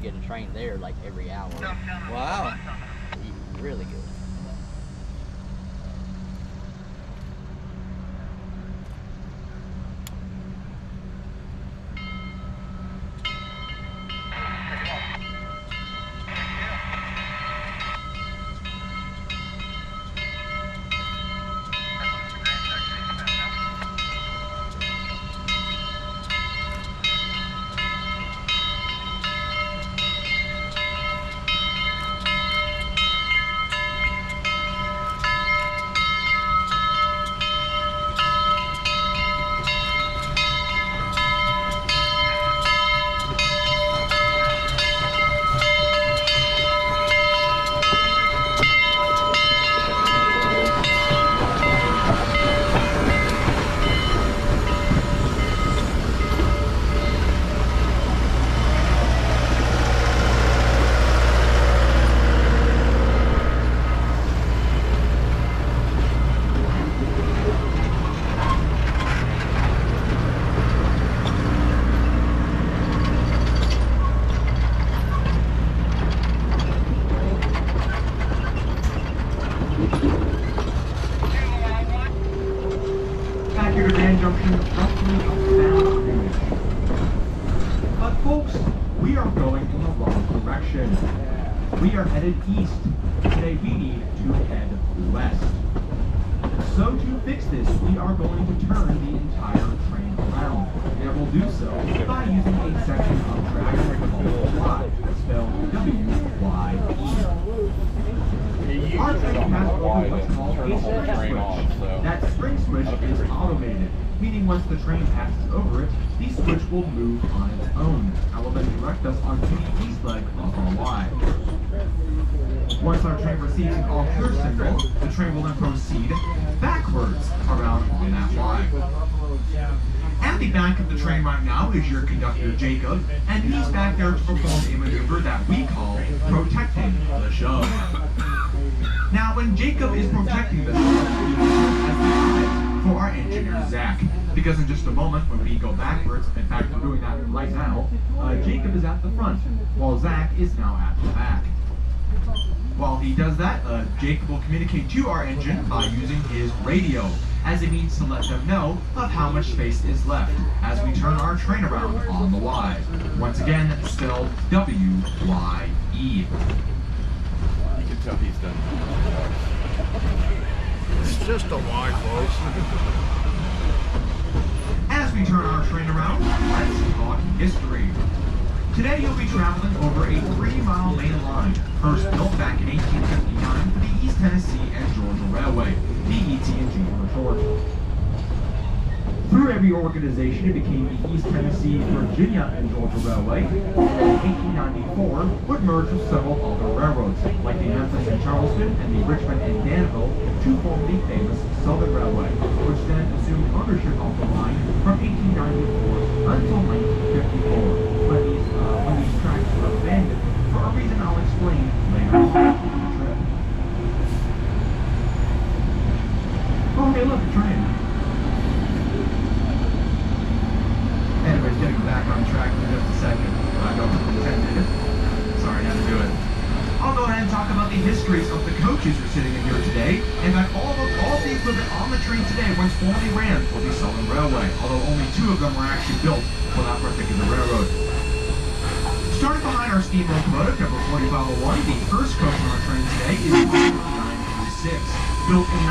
get a train there like every hour. Wow. Really good. But folks, we are going in the wrong direction. We are headed east. Today we need to head west. So to fix this, we are going to turn the entire train around. And we'll do so by using a section of track called Y, spelled W-Y-E. Our train has what's called a spring switch. That spring switch is automated, meaning once the train passes over it, the switch will move on its own and will then direct us onto the east leg of our Y. Once our train receives an all clear signal, the train will then proceed backwards around that Y. At the back of the train right now is your conductor Jacob, and he's back there to perform a maneuver that we call protecting the shove. Now, when Jacob is protecting the shove, he will serve as the eye for our engineer Zach. Because in just a moment, when we go backwards, in fact we're doing that right now, Jacob is at the front, while Zach is now at the back. While he does that, Jacob will communicate to our engine by using his radio, as it means to let them know of how much space is left as we turn our train around on the Y. Once again, spelled W-Y-E. You can tell he's done. It's just a Y, folks. As we turn our train around, let's talk history. Today you'll be traveling over a 3-mile main line, first built back in 1859 for the East Tennessee and Georgia Railway, the ET&G for short. Through a reorganization, it became the East Tennessee, Virginia, and Georgia Railway, and in 1894 would merge with several other railroads, like the Memphis and Charleston and the Richmond and Danville, to form the famous Southern Railway, which then assumed ownership of the line from 1894 until 1954. When these tracks were abandoned for a reason I'll explain later on in the trip. Oh, hey, look, a train. Anyways, getting back on track for just a second. I don't intended. Sorry, I had to do it. I'll go ahead and talk about the histories of the coaches we're sitting in here today. In fact, all of the equipment on the train today once formerly ran for the Southern Railway, although only 2 of them were actually built for that particular railroad. Starting behind our steam locomotive, number 4501, the first coach on our train today is 946, built in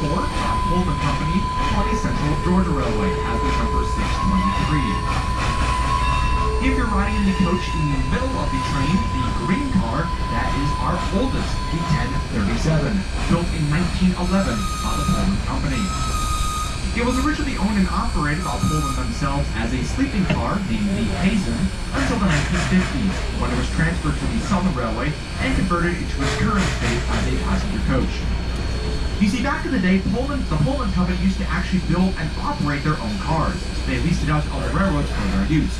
1924 by Pullman Company on the Central Georgia Railway as the number 623. If you're riding in the coach in the middle of the train, the green car, that is our oldest, the 1037, built in 1911 by the Pullman Company. It was originally owned and operated by Pullman themselves as a sleeping car named the Hazen until the 1950s, when it was transferred to the Southern Railway and converted into its current state as a passenger coach. You see, back in the day, the Pullman Company used to actually build and operate their own cars. They leased it out to other railroads for their use.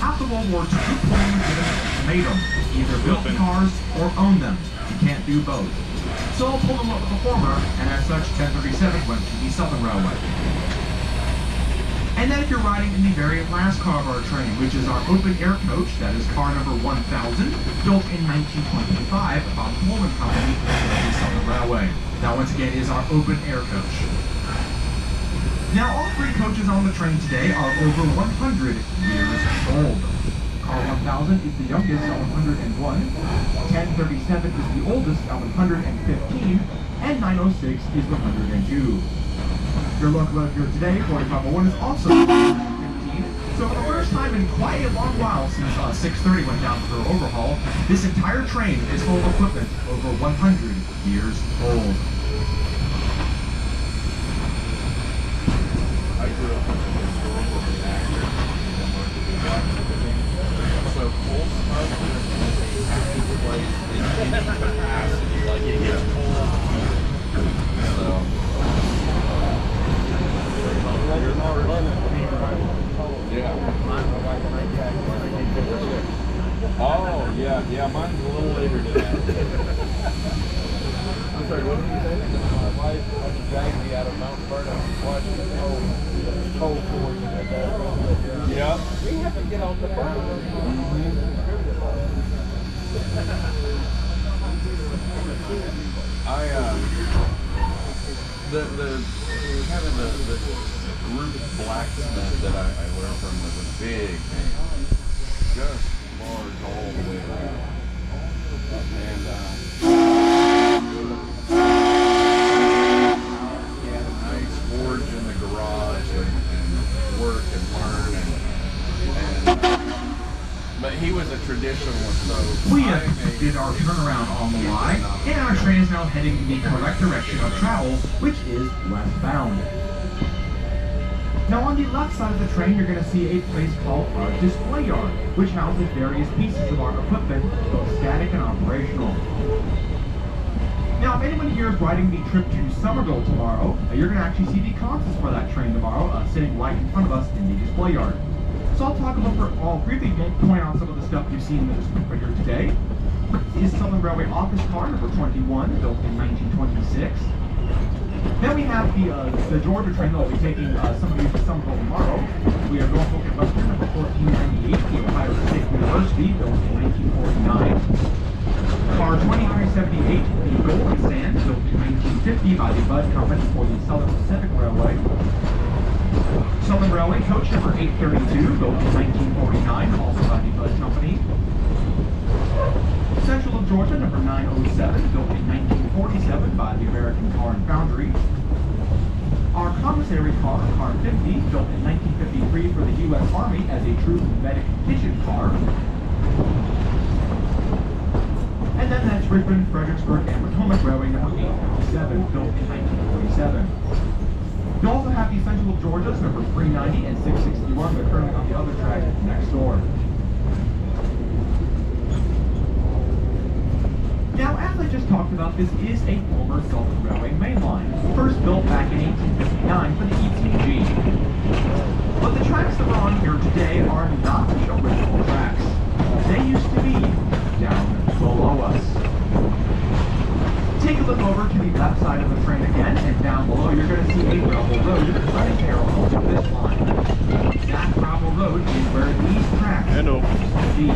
After World War II, Pullman was given an ultimatum: either build the cars or own them. You can't do both. So Pullman went with the former, and as such, 1037 went to the Southern Railway. And then if you're riding in the very last car of our train, which is our open air coach, that is car number 1000, built in 1925 by Pullman Company of the Southern Railway. That once again is our open air coach. Now all three coaches on the train today are over 100 years old. Car 1000 is the youngest at 101, 1037 is the oldest at 115, and 906 is 102. Your locomotive here today, 4501, is also 15. So for the first time in quite a long while since 630 went down for their overhaul, this entire train is full of equipment over 100 years old. I grew up in a historical reenactor and worked at the blacksmithing. So full smoke is a happy place in any capacity. Like it gets full of heat. So yeah. Oh, yeah, mine's a little later than that. I'm sorry, what did you say? My wife dragged me out of Mount Vernon watching the cold force at that. Yeah. We have to get on the phone. The group blacksmith that I learned from was a big man, just large all the way around, and he had a nice forge in the garage and work and learn but he was a traditionalist, so We did our turnaround on the line, and our train is now heading in the correct direction of travel, which is westbound. Now on the left side of the train, you're going to see a place called our display yard, which houses various pieces of our equipment, both static and operational. Now, if anyone here is riding the trip to Summerville tomorrow, you're going to actually see the consoles for that train tomorrow, sitting right in front of us in the display yard. So I'll talk about, I'll briefly point out some of the stuff you've seen in the display here today. This is Southern Railway office car number 21, built in 1926. Then we have the Georgia train that will be taking some of you to Summerville tomorrow. We have Norfolk and Western number 1498, the Ohio State University, built in 1949. Car 2378, the Golden Sand, built in 1950 by the Bud Company for the Southern Pacific Railway. Southern Railway coach number 832, built in 1949, also by the Bud Company. Central of Georgia number 907, built in 1947 by the American Car and Foundry. Our commissary car, car 50, built in 1953 for the U.S. Army as a troop medic kitchen car. And then that's Richmond, Fredericksburg, and Potomac Railway number 857, built in 1947. You also have the Central of Georgia's number 390 and 661, but currently on the other track next door. Now, as I just talked about, this is a former Southern Railway mainline, first built back in 1859 for the ETG. But the tracks that we're on here today are not original tracks. They used to be down below us. Take a look over to the left side of the train again, and down below you're going to see a gravel road running parallel to this line. That gravel road is where these tracks used to be.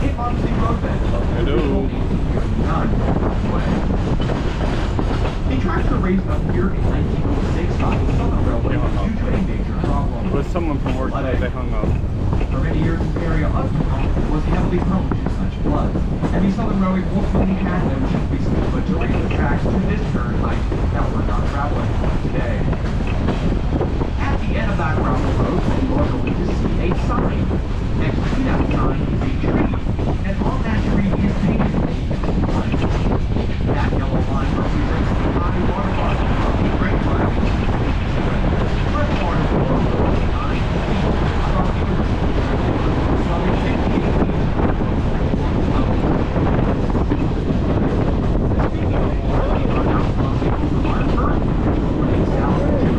It marks the roadbed of the original 1839 way. The tracks were raised up here in 1906 by the Southern Railway due to a major problem. With someone from work today, they hung up. For many years, this area of Tacoma was heavily prone to such floods, and the Southern Railway ultimately had no choice but to raise the tracks to this turnpike that we're now traveling on today. At the end of that gravel road, you are going to see a sign. Next to that sign is a tree, and on that tree is painted a yellow line. That yellow line represents the high water mark of the Great Line. Red water is 9 feet above the earth. Swelling 68 feet level. Speaking of water, we are now crossing over our first running south to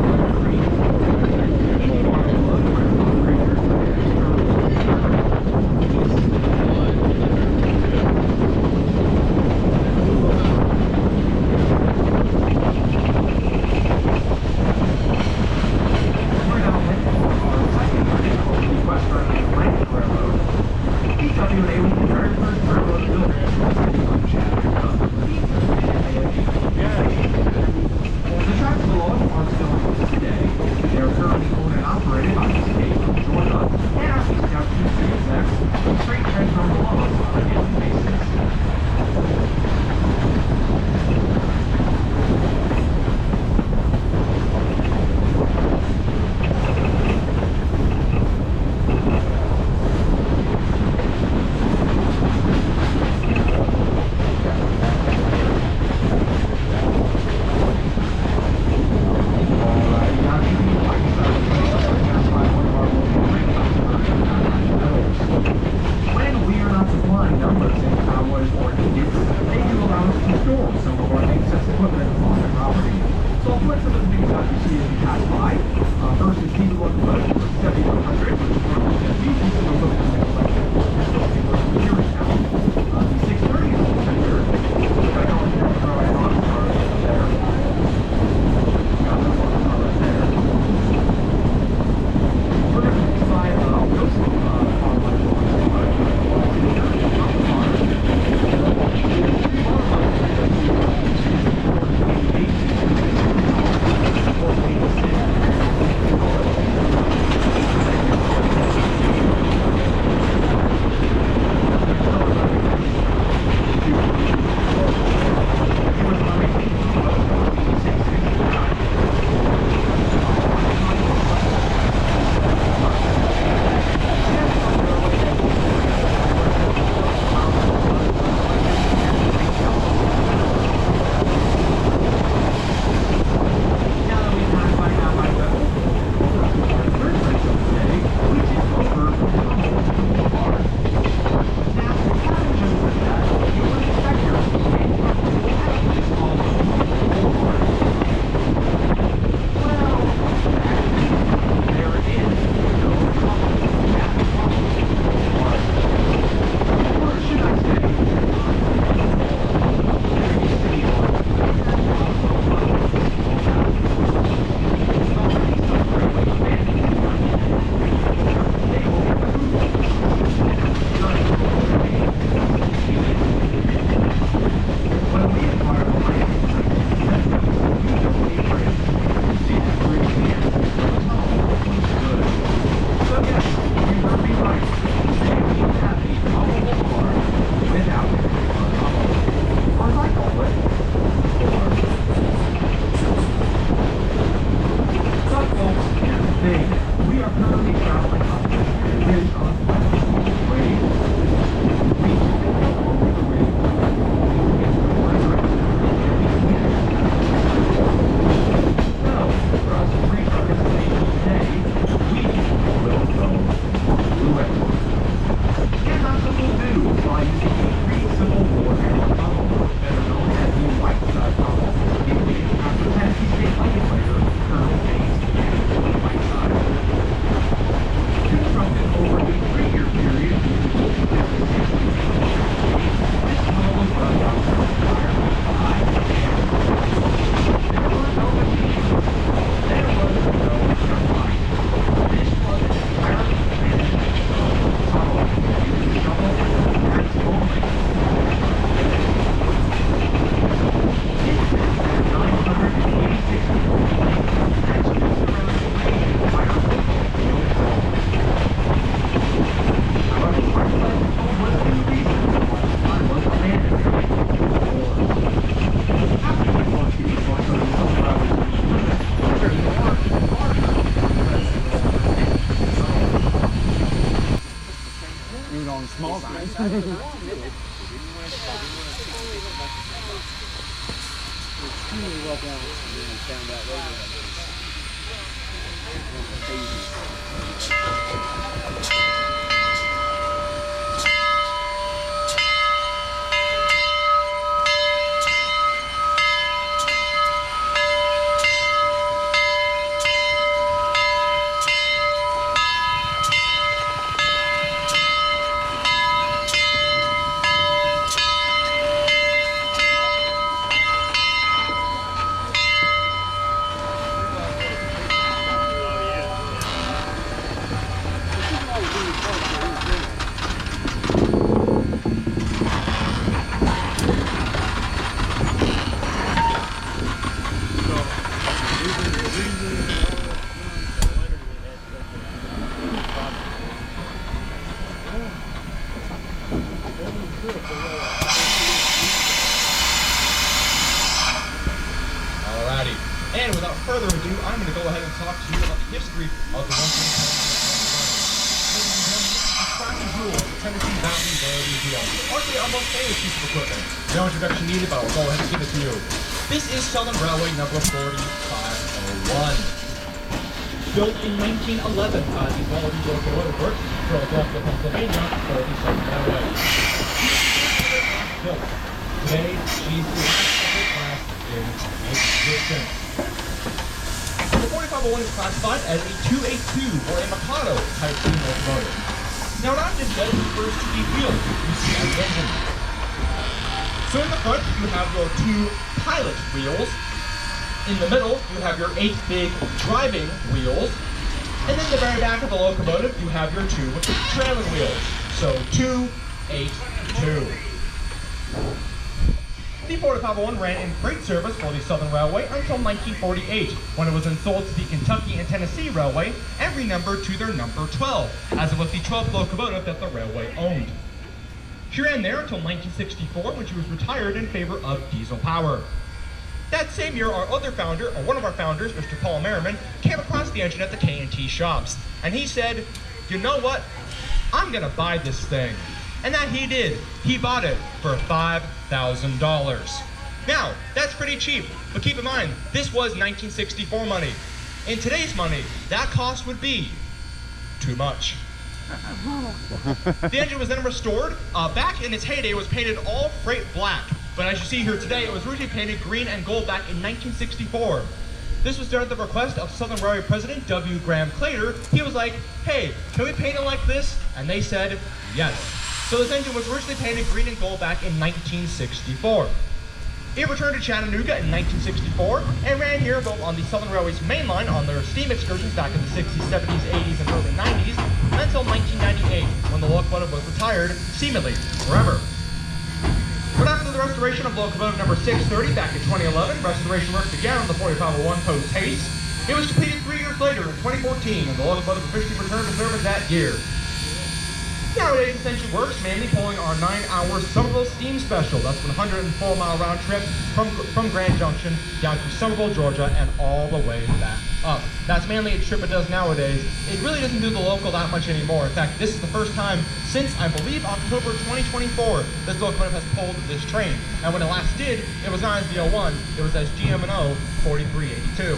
First is Steven Locomotive for 7,100, which is one of the pieces of equipment in the collection. This will be for series now. The 630 is the center. We've got all the NMRA National Convention there. Got the one car right there. We're going to be by Wilson on my And without further ado, I'm going to go ahead and talk to you about the history of the Tennessee Mountain Railroad Deal. Arguably our most famous piece of equipment. No introduction needed, but I'll go ahead and give it to you. This is Sheldon Railway number 4501. Built in 1911 by the Locomotive Locomotive Works, Philadelphia, Pennsylvania, for the Southern Railway. Built. Today, she's the last class in existence. the 4501 is classified as a 282 or a Mikado type steam locomotive. Now, not just that, it refers to the wheel you see on the engine. So in the front, you have your 2 pilot wheels. In the middle, you have your 8 big driving wheels. And then the very back of the locomotive, you have your 2 trailing wheels. So 2, 8, 2. The 4501 ran in freight service for the Southern Railway until 1948, when it was then sold to the Kentucky and Tennessee Railway and renumbered to their number 12, as it was the 12th locomotive that the railway owned. She ran there until 1964, when she was retired in favor of diesel power. That same year, our other founder, or one of our founders, Mr. Paul Merriman, came across the engine at the K&T shops, and he said, "You know what? I'm gonna buy this thing." And that he did. He bought it for $5,000. Now, that's pretty cheap, but keep in mind, this was 1964 money. In today's money, that cost would be too much. The engine was then restored. Back in its heyday, it was painted all freight black. But as you see here today, it was originally painted green and gold back in 1964. This was done at the request of Southern Railway President W. Graham Claytor. He was like, "Hey, can we paint it like this?" And they said, yes. So this engine was originally painted green and gold back in 1964. It returned to Chattanooga in 1964 and ran here both on the Southern Railway's main line on their steam excursions back in the 60s, 70s, 80s, and early 90s, until 1998, when the locomotive was retired, seemingly forever. But after the restoration of locomotive number 630 back in 2011, restoration work began on the 4501 post haste. It was completed 3 years later in 2014, and the locomotive officially returned to service that year. Nowadays, this engine works mainly pulling our 9-hour Summerville steam special. That's 104-mile round trip from Grand Junction down to Summerville, Georgia, and all the way back up. That's mainly a trip it does nowadays. It really doesn't do the local that much anymore. In fact, this is the first time since, I believe, October 2024, this locomotive has pulled this train. And when it last did, it was not as VO1, it was as GM&O 4382.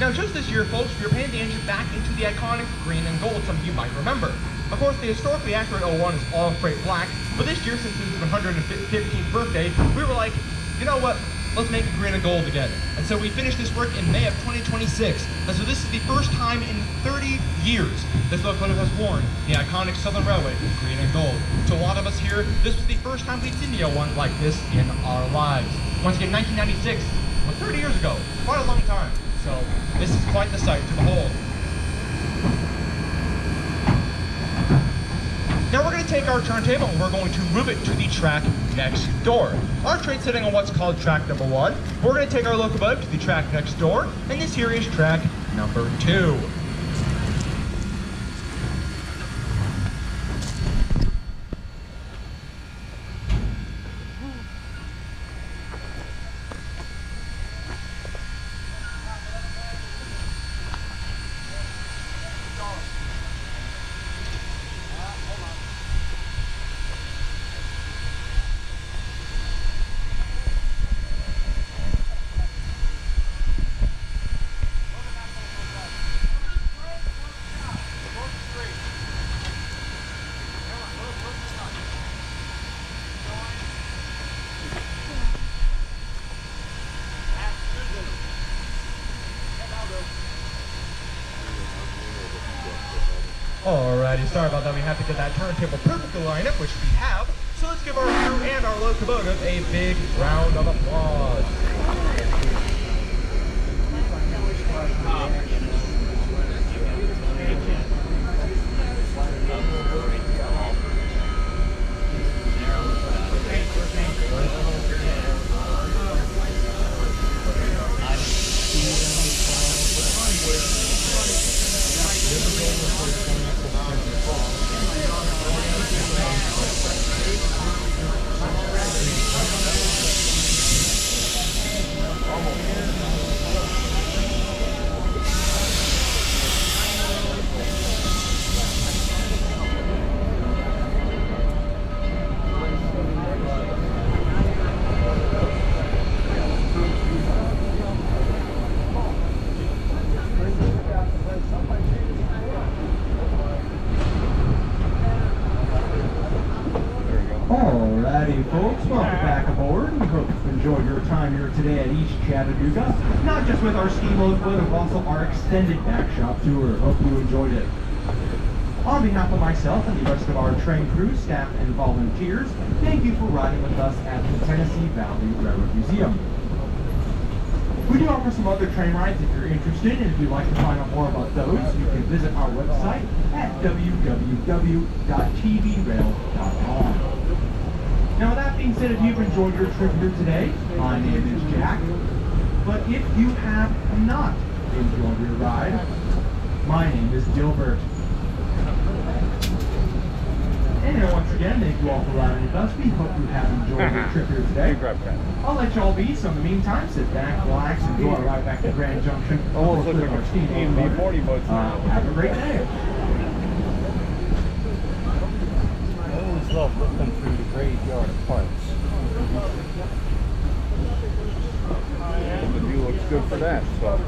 Now, just this year, folks, we are painting the engine back into the iconic green and gold some of you might remember. Of course, the historically accurate 01 is all freight black, but this year, since it's 115th birthday, we were like, you know what, let's make it green and gold again. And so we finished this work in May of 2026. And so this is the first time in 30 years this locomotive has worn the iconic Southern Railway green and gold. To a lot of us here, this was the first time we'd seen the 01 like this in our lives. Once again, 1996 was 30 years ago, quite a long time. So this is quite the sight to behold. Now we're going to take our turntable and we're going to move it to the track next door. Our train's sitting on what's called track number 1. We're going to take our locomotive to the track next door, and this here is track number 2. Alrighty, sorry about that. We have to get that turntable perfectly lined up, which we have. So let's give our crew and our locomotive a big round of applause. Alrighty, folks, welcome back aboard. We hope enjoyed your time here today at East Chattanooga, not just with our ski load, but also our extended back shop tour. Hope you enjoyed it. On behalf of myself and the rest of our train crew, staff, and volunteers, thank you for riding with us at the Tennessee Valley Railroad Museum. We do offer some other train rides if you're interested, and if you'd like to find out more about those, you can visit our website at www.tvrail.com. Now, with that being said, if you've enjoyed your trip here today, my name is Jack. But if you have not enjoyed your ride, my name is Gilbert. And once again, thank you all for riding with us. We hope you have enjoyed your trip here today. I'll let y'all be, so in the meantime, sit back, relax, and enjoy our ride back to Grand Junction. Almost looks like a EMB 40 boat. Have a great day. I always love looking through the graveyard of parts. The view looks good for that, so.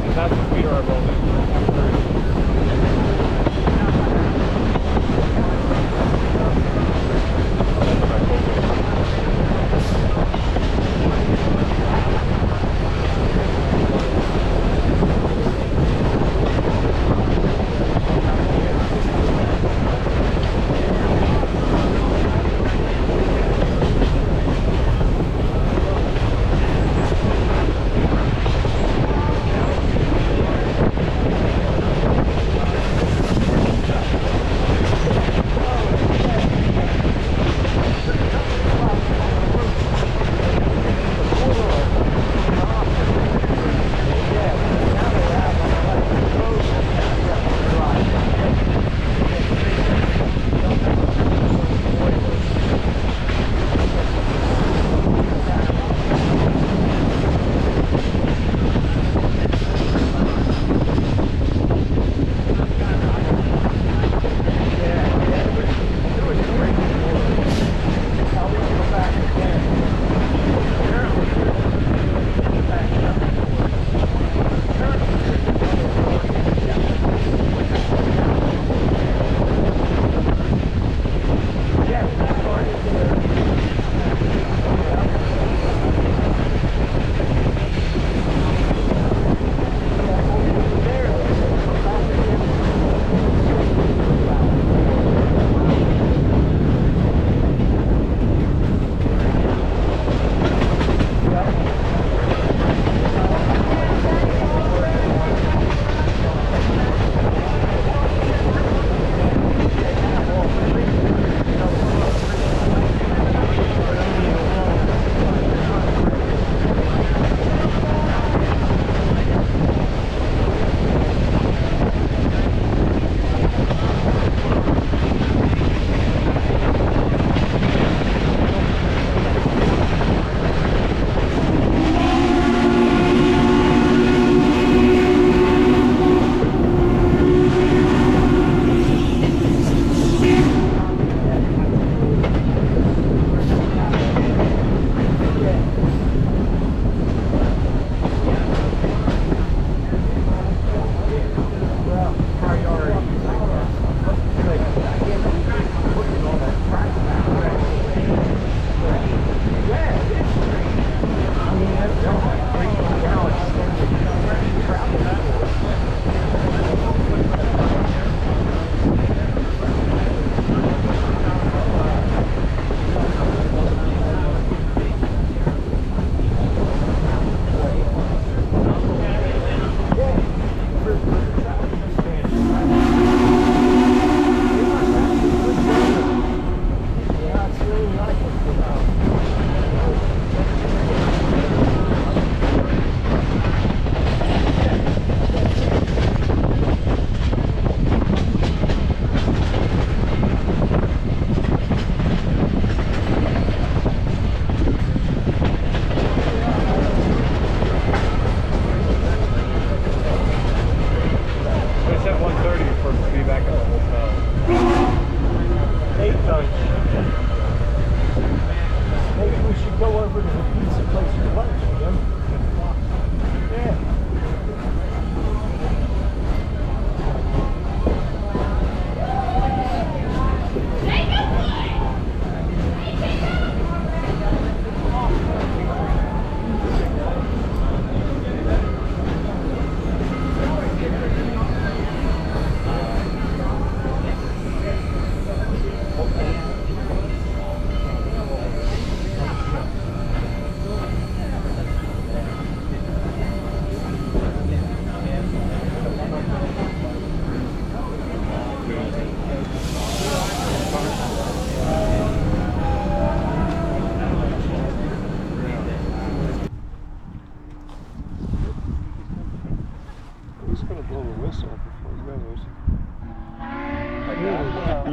And that's what we are building.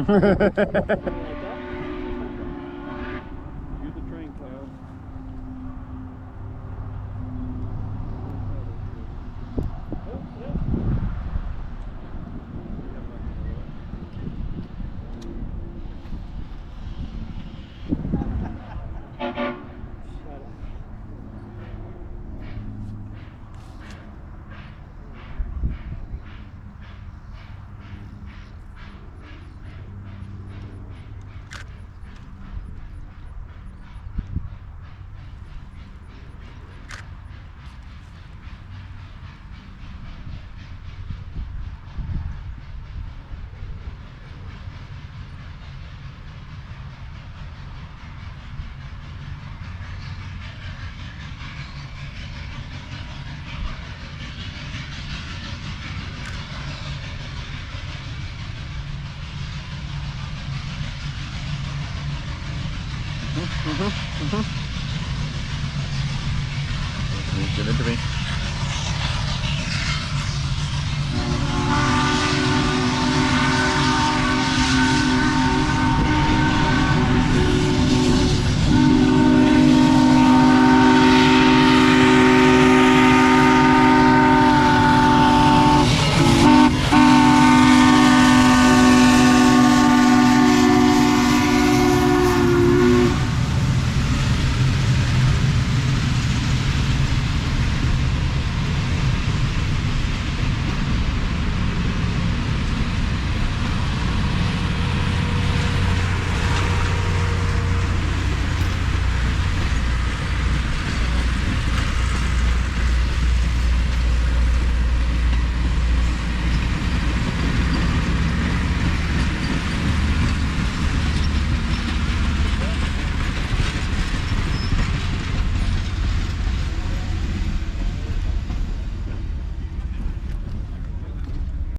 You're the train clown. Give it to me.